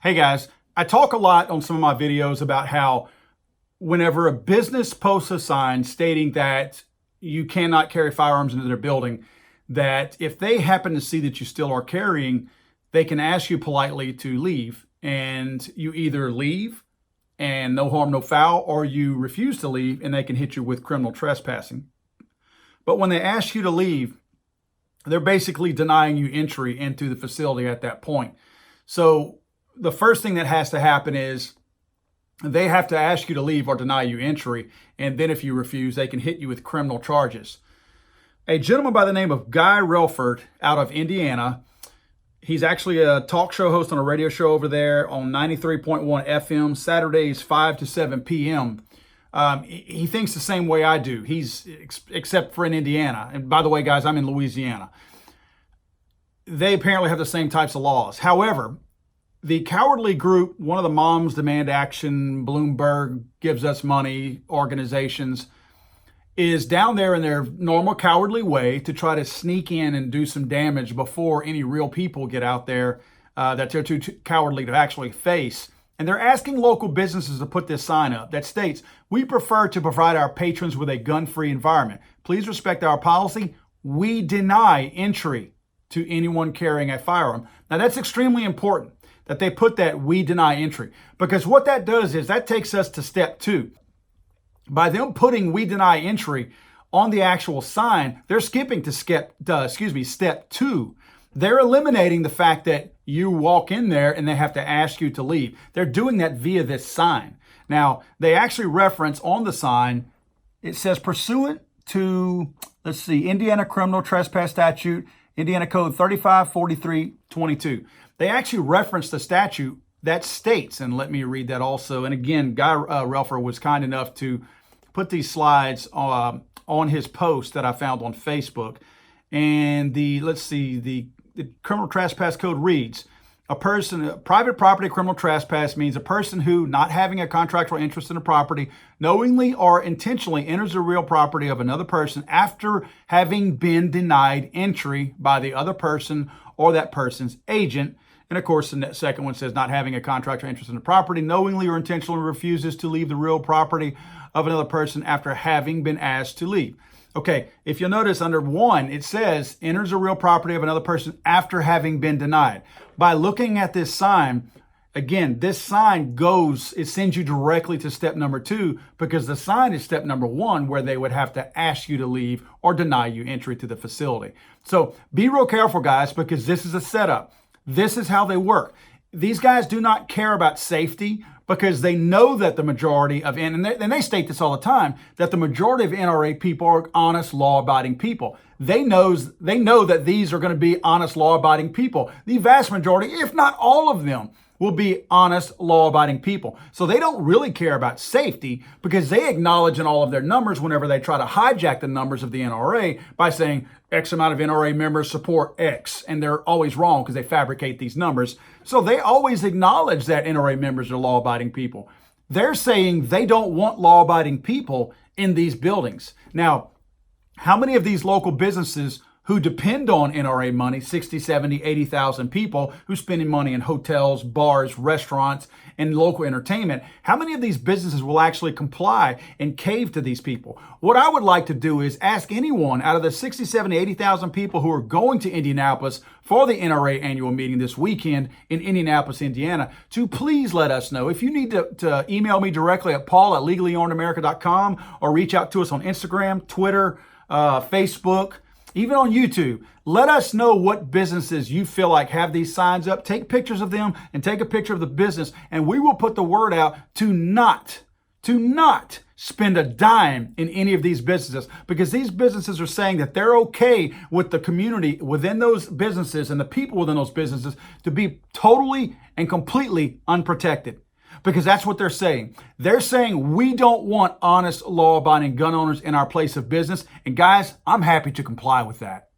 Hey guys, I talk a lot on some of my videos about how whenever a business posts a sign stating that you cannot carry firearms into their building, that if they happen to see that you still are carrying, they can ask you politely to leave, and you either leave and no harm, no foul, or you refuse to leave and they can hit you with criminal trespassing. But when they ask you to leave, they're basically denying you entry into the facility at that point. So the first thing that has to happen is they have to ask you to leave or deny you entry. And then if you refuse, they can hit you with criminal charges. A gentleman by the name of Guy Relford out of Indiana, he's actually a talk show host on a radio show over there on 93.1 FM, Saturdays 5 to 7 p.m. He thinks the same way I do. Except for in Indiana. And by the way, guys, I'm in Louisiana. They apparently have the same types of laws. However, the cowardly group, one of the Moms Demand Action, Bloomberg Gives Us Money organizations, is down there in their normal cowardly way to try to sneak in and do some damage before any real people get out there that they're too cowardly to actually face. And they're asking local businesses to put this sign up that states, "We prefer to provide our patrons with a gun-free environment. Please respect our policy. We deny entry to anyone carrying a firearm." Now that's extremely important that they put that "we deny entry," because what that does is that takes us to step 2. By them putting "we deny entry" on the actual sign, they're skipping to step 2. They're eliminating the fact that you walk in there and they have to ask you to leave. They're doing that via this sign. Now, they actually reference on the sign, it says pursuant to, Indiana Criminal Trespass Statute, Indiana Code 354322. They actually reference the statute that states, and let me read that also. And again, Guy Relford was kind enough to put these slides on his post that I found on Facebook. And the criminal trespass code reads, private property criminal trespass means a person who, not having a contractual interest in a property, knowingly or intentionally enters the real property of another person after having been denied entry by the other person or that person's agent. And of course, the second one says not having a contractual interest in the property, knowingly or intentionally refuses to leave the real property of another person after having been asked to leave. Okay, if you'll notice under 1, it says enters the real property of another person after having been denied. By looking at this sign, again, this sign it sends you directly to step number 2, because the sign is step number 1, where they would have to ask you to leave or deny you entry to the facility. So be real careful, guys, because this is a setup. This is how they work. These guys do not care about safety, because they know that the majority of, and they state this all the time, that the majority of NRA people are honest, law-abiding people. They know that these are going to be honest, law-abiding people. The vast majority, if not all of them, will be honest, law-abiding people. So they don't really care about safety, because they acknowledge in all of their numbers whenever they try to hijack the numbers of the NRA by saying X amount of NRA members support X, and they're always wrong because they fabricate these numbers. So they always acknowledge that NRA members are law-abiding people. They're saying they don't want law-abiding people in these buildings. Now, how many of these local businesses who depend on NRA money, 60, 70, 80,000 people who spending money in hotels, bars, restaurants, and local entertainment, how many of these businesses will actually comply and cave to these people? What I would like to do is ask anyone out of the 60, 70, 80,000 people who are going to Indianapolis for the NRA annual meeting this weekend in Indianapolis, Indiana, to please let us know. If you need to email me directly at paul@legallyarmedamerica.com, or reach out to us on Instagram, Twitter, Facebook, even on YouTube, let us know what businesses you feel like have these signs up. Take pictures of them and take a picture of the business, and we will put the word out to not spend a dime in any of these businesses, because these businesses are saying that they're okay with the community within those businesses and the people within those businesses to be totally and completely unprotected. Because that's what they're saying. They're saying we don't want honest, law-abiding gun owners in our place of business. And guys, I'm happy to comply with that.